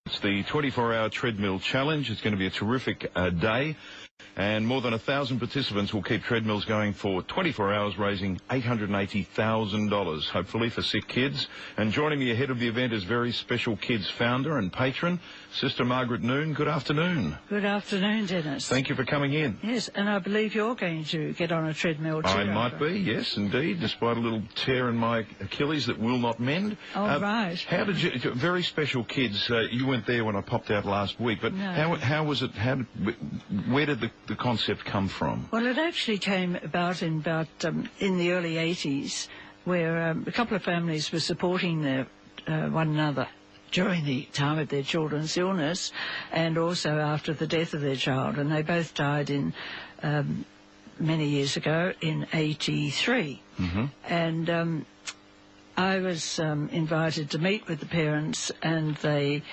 It's the 24-hour treadmill challenge. It's going to be a terrific day, and more than 1,000 participants will keep treadmills going for 24 hours, raising $880,000, hopefully, for sick kids. And joining me ahead of the event is Very Special Kids founder and patron, Sister Margaret Noone. Good afternoon. Good afternoon, Denis. Thank you for coming in. Yes, and I believe you're going to get on a treadmill too. I might be, yes, indeed, despite a little tear in my Achilles that will not mend. Oh, right. How did you... Very Special Kids, you weren't there when I popped out last week, but no. how was it... Where did the concept come from? Well, it actually came about in the early 80s, where a couple of families were supporting one another during the time of their children's illness and also after the death of their child. And they both died in many years ago, in 83. Mm-hmm. And I was invited to meet with the parents, and they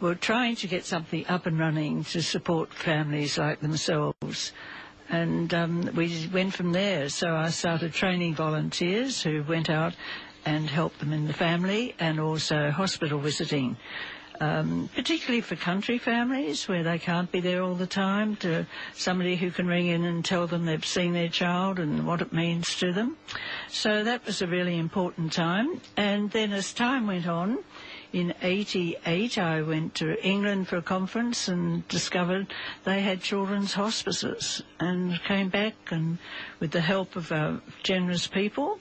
were trying to get something up and running to support families like themselves. And we went from there. So I started training volunteers who went out and helped them in the family, and also hospital visiting, particularly for country families where they can't be there all the time, to somebody who can ring in and tell them they've seen their child and what it means to them. So that was a really important time. And then as time went on, in 88, I went to England for a conference and discovered they had children's hospices, and came back, and with the help of generous people,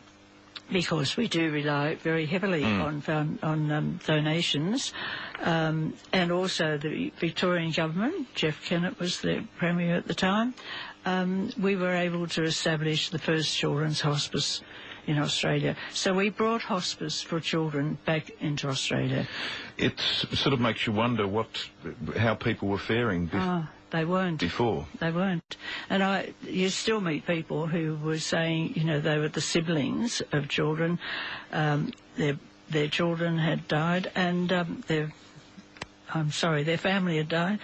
because we do rely very heavily on donations, and also the Victorian government, Jeff Kennett was the Premier at the time, we were able to establish the first children's hospice in Australia. So we brought hospice for children back into Australia. It sort of makes you wonder how people were faring they weren't. Before. They weren't. And you still meet people who were saying, they were the siblings of children. Their children had died, and their family had died.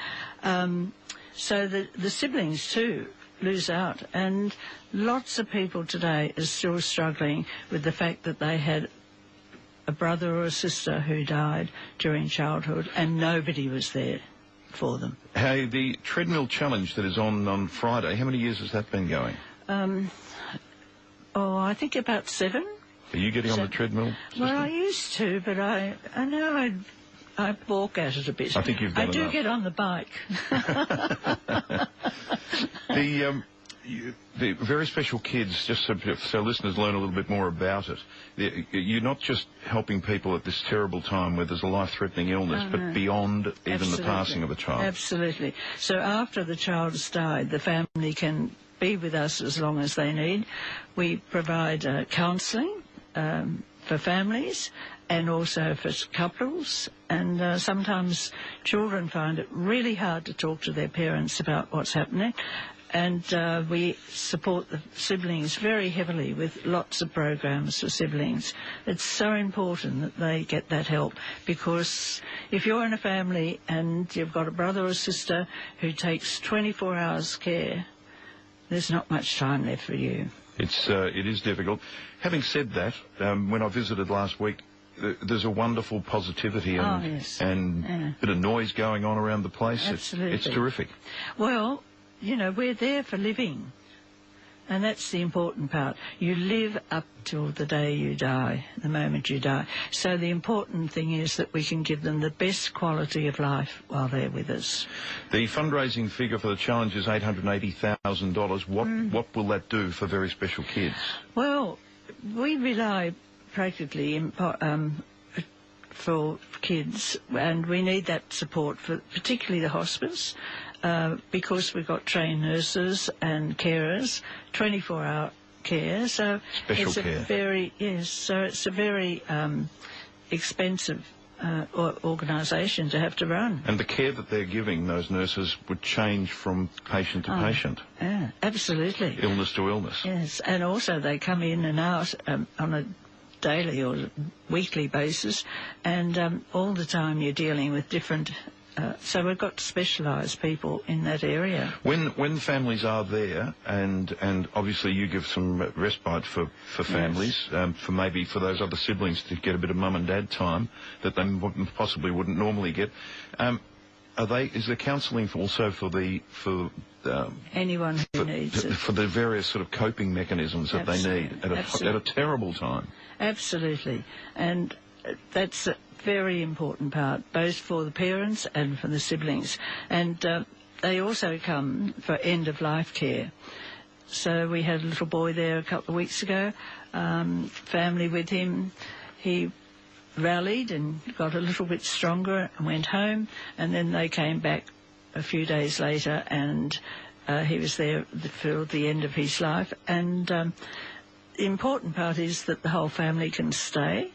So the siblings too lose out. And lots of people today are still struggling with the fact that they had a brother or a sister who died during childhood and nobody was there for them. Hey, the treadmill challenge that is on Friday, how many years has that been going? I think about 7. Are you getting on the treadmill? Well, I used to, but I know I balk at it a bit. I think you've done enough. I do get on the bike. The Very Special Kids, just so listeners learn a little bit more about it, you're not just helping people at this terrible time where there's a life-threatening illness, but beyond even the passing of a child. Absolutely. So after the child has died, the family can be with us as long as they need. We provide counselling for families and also for couples, and sometimes children find it really hard to talk to their parents about what's happening. And we support the siblings very heavily with lots of programs for siblings. It's so important that they get that help, because if you're in a family and you've got a brother or sister who takes 24 hours care, there's not much time left for you. It is difficult. Having said that, when I visited last week, there's a wonderful positivity and a bit of noise going on around the place. Absolutely. It's terrific. Well, we're there for living, and that's the important part. You live up till the day you die, the moment you die. So the important thing is that we can give them the best quality of life while they're with us. The fundraising figure for the challenge is $880,000. What will that do for Very Special Kids? Well, we rely practically for kids, and we need that support for particularly the hospice, because we've got trained nurses and carers, 24-hour care. So it's a very expensive organisation to have to run. And the care that they're giving those nurses would change from patient to patient. Yeah, absolutely. Illness to illness. Yes, and also they come in and out on a daily or weekly basis, and all the time you're dealing with different So we've got specialised people in that area. When families are there, and obviously you give some respite for families, Yes. for those other siblings to get a bit of mum and dad time that they possibly wouldn't normally get. Is there counselling also for anyone who needs it? For the various sort of coping mechanisms that Absolutely. they need at a terrible time? Absolutely. And that's a very important part, both for the parents and for the siblings. And they also come for end-of-life care. So we had a little boy there a couple of weeks ago, family with him. He rallied and got a little bit stronger and went home, and then they came back a few days later, and he was there for the end of his life. And the important part is that the whole family can stay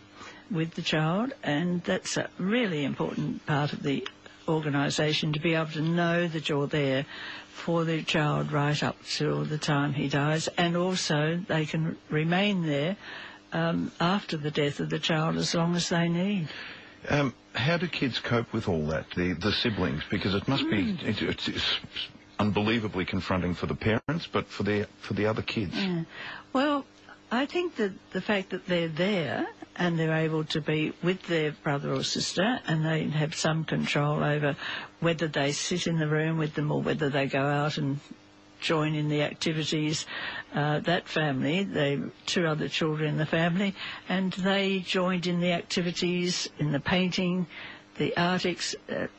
with the child, and that's a really important part of the organisation, to be able to know that you're there for the child right up till the time he dies, and also they can remain there after the death of the child as long as they need. How do kids cope with all that, the siblings? Because it must be it's unbelievably confronting for the parents, but for the other kids. Yeah. Well, I think that the fact that they're there and they're able to be with their brother or sister, and they have some control over whether they sit in the room with them or whether they go out and join in the activities. That family, they two other children in the family, and they joined in the activities, in the painting, the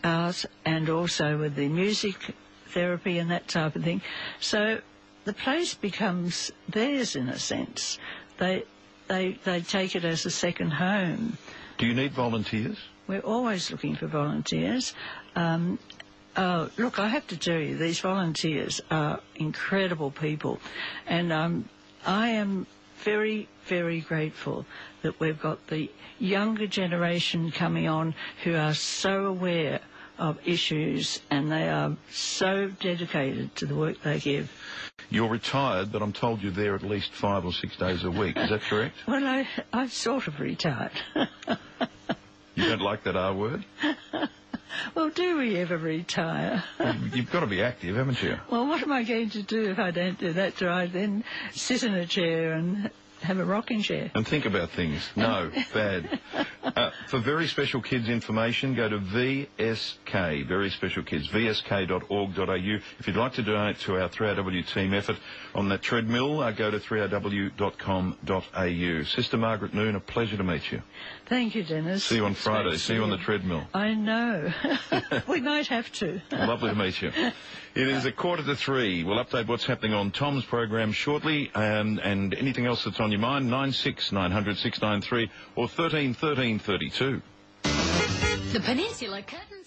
art, and also with the music therapy and that type of thing. So the place becomes theirs in a sense. They take it as a second home. Do you need volunteers? We're always looking for volunteers. Look, I have to tell you, these volunteers are incredible people, and I am very, very grateful that we've got the younger generation coming on who are so aware of issues, and they are so dedicated to the work they give. You're retired, but I'm told you're there at least 5 or 6 days a week. Is that correct? Well, I've sort of retired. You don't like that R word? Well, do we ever retire? You've got to be active, haven't you? Well, what am I going to do if I don't do that? Do I then sit in a chair and have a rocking chair? And think about things. No, bad. For Very Special Kids information, go to VSK, Very Special Kids, vsk.org.au. If you'd like to donate to our 3RW team effort on that treadmill, go to 3rw.com.au. Sister Margaret Noone, a pleasure to meet you. Thank you, Denis. See you on Friday. See you on the treadmill. I know. We might have to. Lovely to meet you. It is 2:45. We'll update what's happening on Tom's program shortly, and anything else that's on your mind, 96 900 693 or 13 13 32. The Peninsula Curtain.